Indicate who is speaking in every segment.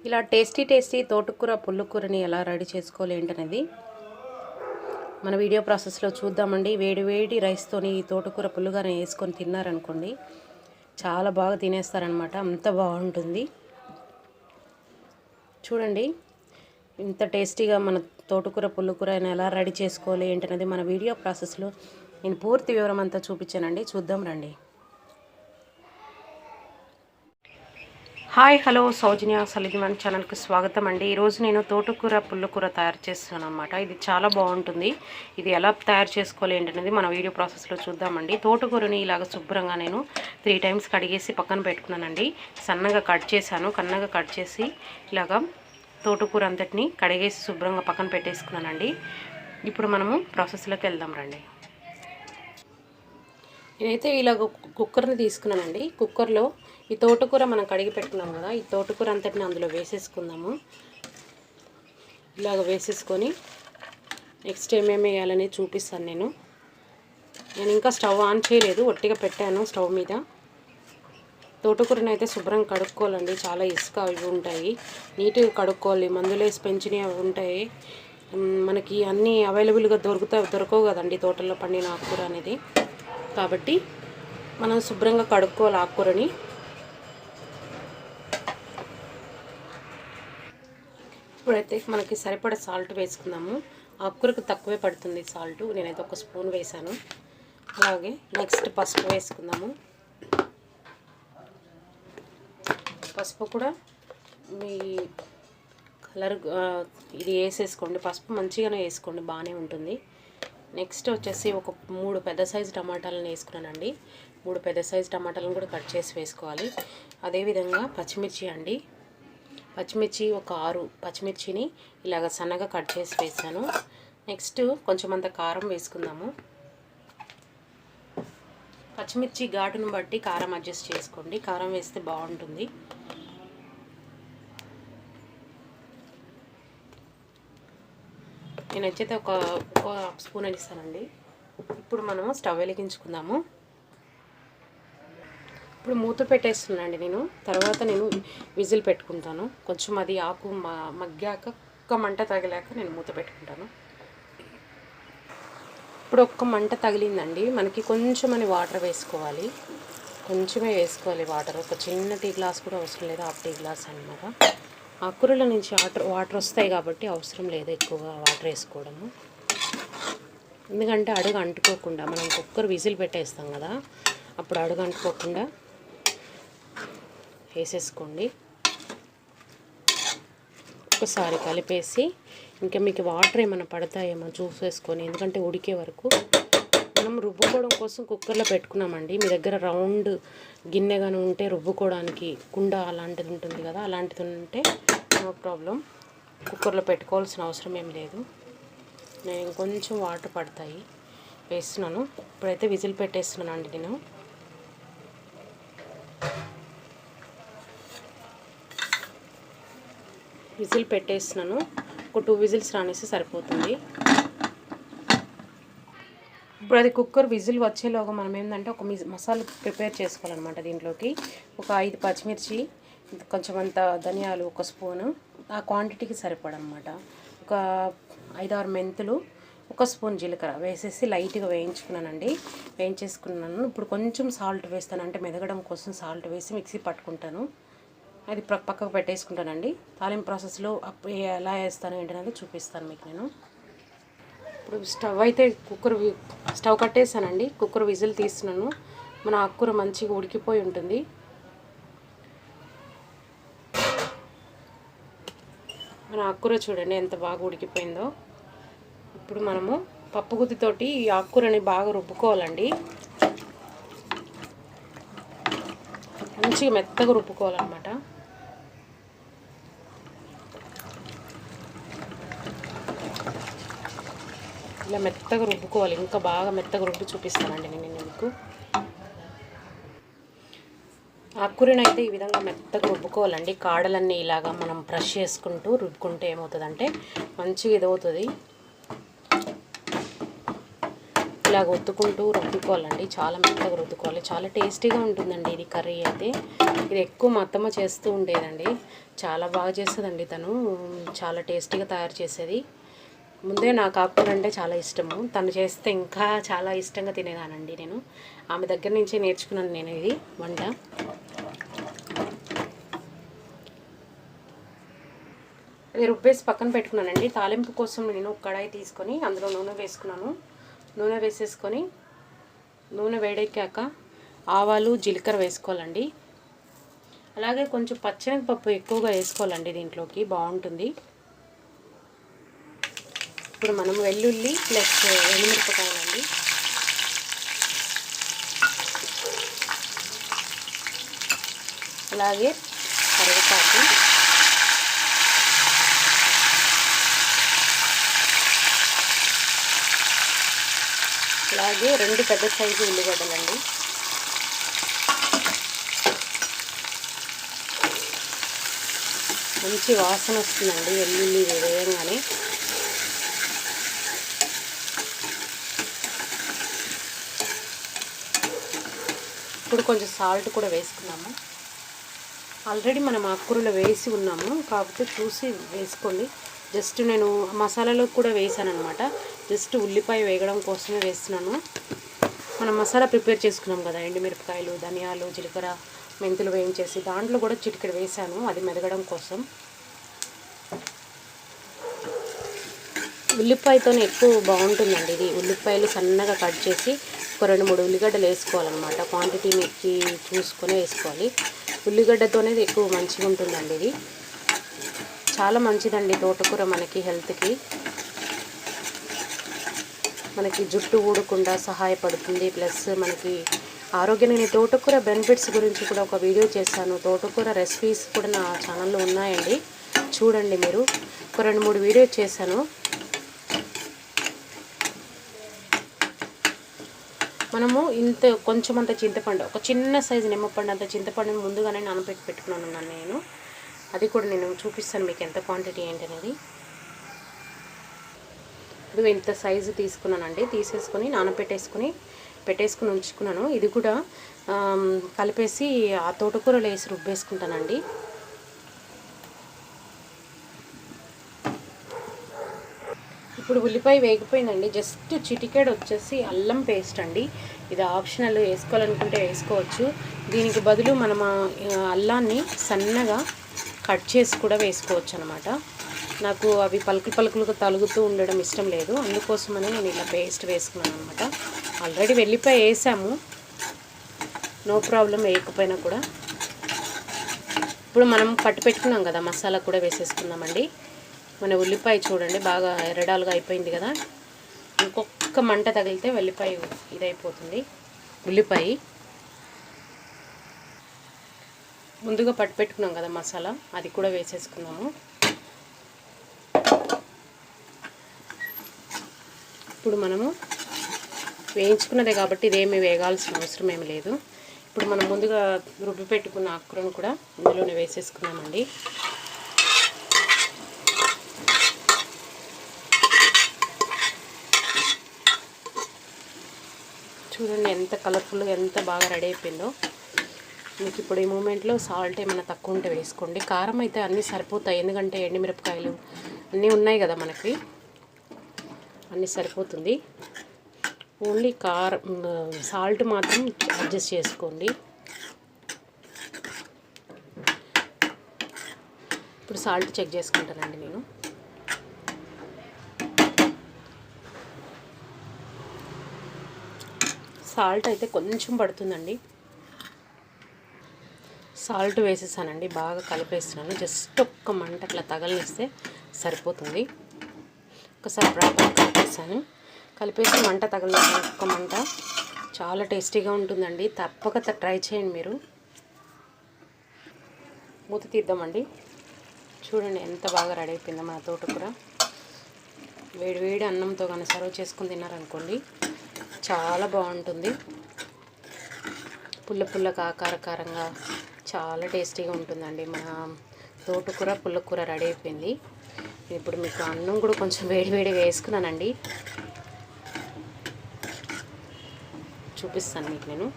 Speaker 1: ఇలా టేస్టీ తోటకూర పుల్లకూరని ఎలా రెడీ చేసుకోవాలి ఏంటనేది మన వీడియో ప్రాసెస్లో చూద్దామండి. వేడి రైస్తోని ఈ తోటకూర పుల్లుగానే వేసుకొని తిన్నారనుకోండి, చాలా బాగా తినేస్తారనమాట. అంత బాగుంటుంది. చూడండి, ఇంత టేస్టీగా మన తోటకూర పుల్లకూర ఎలా రెడీ చేసుకోవాలి ఏంటనేది మన వీడియో ప్రాసెస్లో నేను పూర్తి వివరం అంతా చూపించానండి. చూద్దాం రండి. హాయ్, హలో, సౌజన్య సలిదిమన్ ఛానల్కి స్వాగతం అండి. ఈరోజు నేను తోటకూర పుల్లకూర తయారు చేస్తున్నాను అనమాట. ఇది చాలా బాగుంటుంది. ఇది ఎలా తయారు చేసుకోవాలి ఏంటనేది మన వీడియో ప్రాసెస్లో చూద్దామండి. తోటకూరని ఇలాగ శుభ్రంగా నేను 3 times కడిగేసి పక్కన పెట్టుకున్నానండి. సన్నగా కట్ చేసి ఇలాగా తోటకూర అంతటిని కడిగేసి శుభ్రంగా పక్కన పెట్టేసుకున్నానండి. ఇప్పుడు మనము ప్రాసెస్లోకి వెళ్దాం రండి. నేనైతే ఇలాగ కుక్కర్ని తీసుకున్నానండి. కుక్కర్లో ఈ తోటకూర మనం కడిగి పెట్టుకున్నాం కదా, ఈ తోటకూర అంతటిని అందులో వేసేసుకుందాము. ఇలాగ వేసేసుకొని నెక్స్ట్ ఏమేమి వేయాలని చూపిస్తాను. నేను ఇంకా స్టవ్ ఆన్ చేయలేదు, ఒట్టిగా పెట్టాను స్టవ్ మీద. తోటకూరని అయితే శుభ్రంగా కడుక్కోవాలండి. చాలా ఇసుక అవి ఉంటాయి, నీట్గా కడుక్కోవాలి. మందులు వేసి పెంచినవి అవి ఉంటాయి. మనకి అన్నీ అవైలబుల్గా దొరకవు కదండి తోటల్లో పండిన ఆకుకూర అనేది. కాబట్టి మనం శుభ్రంగా కడుక్కోవాలి ఆకుకూరని. ఇప్పుడైతే మనకి సరిపడా సాల్ట్ వేసుకుందాము. ఆకుకూరకు తక్కువే పడుతుంది సాల్ట్. నేనైతే 1 స్పూన్ వేసాను. అలాగే నెక్స్ట్ పసుపు వేసుకుందాము. పసుపు కూడా మీ కలర్ ఇది వేసేసుకోండి. పసుపు మంచిగానే వేసుకోండి, బాగానే ఉంటుంది. నెక్స్ట్ వచ్చేసి ఒక 3 పెద్ద సైజు టమాటాలను వేసుకున్నానండి. 3 పెద్ద సైజు టమాటాలను కూడా కట్ చేసి వేసుకోవాలి. అదేవిధంగా పచ్చిమిర్చి అండి. పచ్చిమిర్చి ఒక 6 పచ్చిమిర్చిని ఇలాగ సన్నగా కట్ చేసి వేసాను. నెక్స్ట్ కొంచెం అంత కారం వేసుకుందాము. పచ్చిమిర్చి ఘాటును బట్టి కారం అడ్జస్ట్ చేసుకోండి. కారం వేస్తే బాగుంటుంది. నేనైతే ఒక 1 స్పూన్ ఇస్తానండి. ఇప్పుడు మనము స్టవ్ వెలిగించుకుందాము. ఇప్పుడు మూత పెట్టేస్తున్నానండి నేను. తర్వాత నేను విజిల్ పెట్టుకుంటాను. కొంచెం అది ఆకు మగ్గాక ఒక్క మంట తగిలాక నేను మూత పెట్టుకుంటాను. ఇప్పుడు ఒక్క మంట తగిలిందండి. మనకి కొంచెం అని వాటర్ వేసుకోవాలి. కొంచెమే వేసుకోవాలి వాటర్. ఒక చిన్న టీ గ్లాస్ కూడా అవసరం లేదు, 1/2 టీ గ్లాస్ అనమాట. ఆకుకూరల నుంచి వాటర్ వస్తాయి కాబట్టి అవసరం లేదు ఎక్కువగా వాటర్ వేసుకోవడము. ఎందుకంటే అడుగు అంటుకోకుండా, మనం కుక్కర్ విజిల్ పెట్టేస్తాం కదా, అప్పుడు అడుగు అంటుకోకుండా వేసేసుకోండి. ఒకసారి కలిపేసి ఇంకా మీకు వాటర్ ఏమైనా పడతాయేమో చూసేసుకొని, ఎందుకంటే ఉడికే వరకు మనం రుబ్బుకోవడం కోసం కుక్కర్లో పెట్టుకున్నామండి. మీ దగ్గర రౌండ్ గిన్నె కానీ ఉంటే రుబ్బుకోవడానికి కుండ అలాంటిది ఉంటుంది కదా, అలాంటిది ఉంటే నో ప్రాబ్లం, కుక్కర్లో పెట్టుకోవాల్సిన అవసరం ఏం లేదు. నేను కొంచెం వాటర్ పడతాయి వేస్తున్నాను. ఇప్పుడైతే విజిల్ పెట్టేస్తున్నాను అండి. నేను విజిల్ పెట్టేస్తున్నాను. ఒక 2 విజిల్స్ రానేసి సరిపోతుంది. ఇప్పుడు అది కుక్కర్ విజిల్ వచ్చేలోగా మనం ఏంటంటే ఒక మసాలా ప్రిపేర్ చేసుకోవాలన్నమాట. దీంట్లోకి ఒక 5 పచ్చిమిర్చి, కొంచెం అంత ధనియాలు 1 స్పూను, ఆ క్వాంటిటీకి సరిపడనమాట. ఒక 5-6 మెంతులు, 1 స్పూన్ జీలకర్ర వేసేసి లైట్గా వేయించేసుకున్నాను. ఇప్పుడు కొంచెం సాల్ట్ వేస్తాను, అంటే మెదగడం కోసం సాల్ట్ వేసి మిక్సీ పట్టుకుంటాను. అది పక్కకు పెట్టేసుకుంటానండి. తాలింపు ప్రాసెస్లో ఎలా వేస్తాను ఏంటనేది చూపిస్తాను మీకు నేను. ఇప్పుడు స్టవ్ కట్టేసానండి. కుక్కర్ విజిల్ తీస్తున్నాను. మన ఆకుకూర మంచిగా ఉడికిపోయి ఉంటుంది. మన ఆకుకూర చూడండి ఎంత బాగా ఉడికిపోయిందో. ఇప్పుడు మనము పప్పు గుత్తితోటి ఈ ఆకుకూరని బాగా రుబ్బుకోవాలండి. మంచిగా మెత్తగా రుబ్బుకోవాలన్నమాట. ఇలా మెత్తగా రుబ్బుకోవాలి. ఇంకా బాగా మెత్తగా రుబ్బి చూపిస్తానండి నేను మీకు. ఆకుకూరని అయితే ఈ విధంగా మెత్తగా రుబ్బుకోవాలండి. కాడలన్నీ ఇలాగా మనం బ్రష్ చేసుకుంటూ రుబ్బుకుంటే ఏమవుతుందంటే మంచిగా ఇదవుతుంది. ఇలాగ ఒత్తుకుంటూ రుద్దుకోవాలండి. చాలా మెత్తగా రుద్దుకోవాలి. చాలా టేస్టీగా ఉంటుందండి ఇది కర్రీ అయితే. ఇది ఎక్కువ మా అత్తమ్మ చేస్తూ ఉండేదండి. చాలా బాగా చేస్తుందండి తను. చాలా టేస్టీగా తయారు చేసేది. ముందే నాకు ఆకుకూర అంటే చాలా ఇష్టము. తను చేస్తే ఇంకా చాలా ఇష్టంగా తినేదానండి నేను. ఆమె దగ్గర నుంచే నేర్చుకున్నాను నేను ఇది వంట. ఇది రుబ్బేసి పక్కన పెట్టుకున్నానండి. తాలింపు కోసం నేను ఒక కడాయి తీసుకొని అందులో నూనె వేసుకున్నాను. నూనె వేసేసుకొని నూనె వేడెక్కాక ఆవాలు జీలకర్ర వేసుకోవాలండి. అలాగే కొంచెం పచ్చెనగపప్పు ఎక్కువగా వేసుకోవాలండి, దీంట్లోకి బాగుంటుంది. ఇప్పుడు మనం వెల్లుల్లి ప్లస్ ఎండుమిరపకాయలండి, అలాగే కరివేపాకు, అలాగే 2 పెద్ద సైజు ఉల్లిగడ్డలండి, మంచి వాసన వస్తుందండి వెల్లుల్లి వేయంగానే. ఇప్పుడు కొంచెం సాల్ట్ కూడా వేసుకున్నాము. ఆల్రెడీ మనం ఆకుకూరలో వేసి ఉన్నాము, కాకపోతే చూసి వేసుకోండి. జస్ట్ నేను మసాలాలో కూడా వేసాను అనమాట. జస్ట్ ఉల్లిపాయ వేగడం కోసమే వేస్తున్నాను. మనం మసాలా ప్రిపేర్ చేసుకున్నాం కదా, ఎండుమిరపకాయలు, ధనియాలు, జీలకర్ర, మెంతులు వేయించేసి దాంట్లో కూడా చిటికెడు వేసాను, అది మెదగడం కోసం. ఉల్లిపాయతోనే ఎక్కువ బాగుంటుందండి ఇది. ఉల్లిపాయలు సన్నగా కట్ చేసి ఒక 2-3 ఉల్లిగడ్డలు వేసుకోవాలన్నమాట. క్వాంటిటీకి చూసుకొని వేసుకోవాలి. ఉల్లిగడ్డతోనే ఎక్కువ మంచిగా ఉంటుందండి ఇది. చాలా మంచిదండి తోటకూర మనకి హెల్త్కి. మనకి జుట్టు ఊడకుండా సహాయపడుతుంది. ప్లస్ మనకి ఆరోగ్యానికి తోటకూర బెనిఫిట్స్ గురించి కూడా ఒక వీడియో చేశాను. తోటకూర రెసిపీస్ కూడా నా ఛానల్లో ఉన్నాయండి, చూడండి మీరు. ఒక 2-3 వీడియో చేశాను. మనము కొంచెం అంత చింతపండు, ఒక చిన్న సైజు నిమ్మపండు అంత చింతపండుని ముందుగానే పెట్టుకున్నాను నేను. అది కూడా నేను చూపిస్తాను మీకు ఎంత క్వాంటిటీ ఏంటనేది. ఇప్పుడు ఇంత సైజు తీసుకున్నానండి. తీసేసుకొని పెట్టేసుకుని ఉంచుకున్నాను. ఇది కూడా కలిపేసి ఆ తోటకూరలో వేసి రుబ్బేసుకుంటానండి. ఇప్పుడు ఉల్లిపాయ వేగిపోయిందండి. జస్ట్ చిటికెడు వచ్చేసి అల్లం పేస్ట్ అండి. ఇది ఆప్షనల్, వేసుకోవాలనుకుంటే వేసుకోవచ్చు. దీనికి బదులు మనం అల్లాన్ని సన్నగా కట్ చేసి కూడా వేసుకోవచ్చు అనమాట. నాకు అవి పలుకులుగా తలుగుతూ ఉండడం ఇష్టం లేదు, అందుకోసమని నేను ఇలా పేస్ట్ వేసుకున్నాను అనమాట. ఆల్రెడీ వెల్లిపాయ వేసాము, నో ప్రాబ్లం వేయకపోయినా కూడా. ఇప్పుడు మనం పట్టు పెట్టుకున్నాం కదా, మసాలా కూడా వేసేసుకుందామండి. మన ఉల్లిపాయ చూడండి బాగా ఎర్రడాలుగా అయిపోయింది కదా. ఇంకొక మంట తగిలితే వెల్లిపాయ ఇదైపోతుంది. ఉల్లిపాయ ముందుగా పట్టు పెట్టుకున్నాం కదా మసాలా, అది కూడా వేసేసుకున్నాము. ఇప్పుడు మనము వేయించుకున్నదే కాబట్టి ఇదేమీ వేగాల్సిన అవసరం ఏమి లేదు. ఇప్పుడు మనం ముందుగా రుబ్బి పెట్టుకున్న ఆకుకూరను కూడా ఇందులోనే వేసేసుకున్నామండి. చూడండి ఎంత కలర్ఫుల్గా, ఎంత బాగా రెడీ అయిపోయిందో. మీకు ఇప్పుడు ఈ మూమెంట్లో సాల్ట్ ఏమైనా తక్కువ ఉంటే వేసుకోండి. కారం అయితే అన్నీ సరిపోతాయి, ఎందుకంటే ఎండుమిరపకాయలు అన్నీ ఉన్నాయి కదా మనకి, అన్నీ సరిపోతుంది. ఓన్లీ సాల్ట్ మాత్రం అడ్జస్ట్ చేసుకోండి. ఇప్పుడు సాల్ట్ చెక్ చేసుకుంటానండి నేను. సాల్ట్ అయితే కొంచెం పడుతుందండి. సాల్ట్ వేసేసానండి, బాగా కలిపేస్తున్నాను. జస్ట్ ఒక్క మంట అట్లా తగలనిస్తే సరిపోతుంది. ఒకసారి ప్రాపర్గా కలిపేసాను. కలిపేసి మంట తగలనిస్తే ఒక్క మంట, చాలా టేస్టీగా ఉంటుందండి. తప్పక ట్రై చేయండి మీరు. మూత తీద్దామండి. చూడండి ఎంత బాగా రెడీ అయిపోయిందో మన తోటకూర. వేడి వేడి అన్నంతో కానీ సర్వ్ చేసుకుని తిన్నారనుకోండి, చాలా బాగుంటుంది. పుల్లగా కారంగా చాలా టేస్టీగా ఉంటుందండి. మన తోటకూర పుల్లకూర రెడీ అయిపోయింది. ఇప్పుడు మీకు అన్నం కూడా కొంచెం వేడిగా వేసుకున్నానండి. చూపిస్తాను మీకు నేను.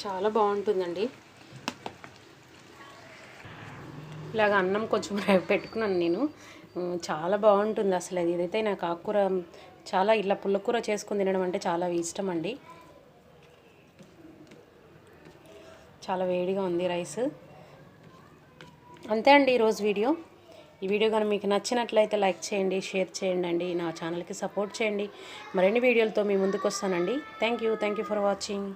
Speaker 1: చాలా బాగుంటుందండి. ఇలాగ అన్నం కొంచెం పెట్టుకున్నాను నేను. చాలా బాగుంటుంది అసలు. ఇదైతే నాకు ఆకుకూర చాలా ఇలా పుల్లకూర చేసుకొని తినడం అంటే చాలా ఇష్టం అండి. చాలా వేడిగా ఉంది రైస్. అంతే అండి ఈరోజు వీడియో. ఈ వీడియో కానీ మీకు నచ్చినట్లయితే లైక్ చేయండి, షేర్ చేయండి అండి. నా ఛానల్కి సపోర్ట్ చేయండి. మరిన్ని వీడియోలతో మీ ముందుకు వస్తానండి. Thank you for watching.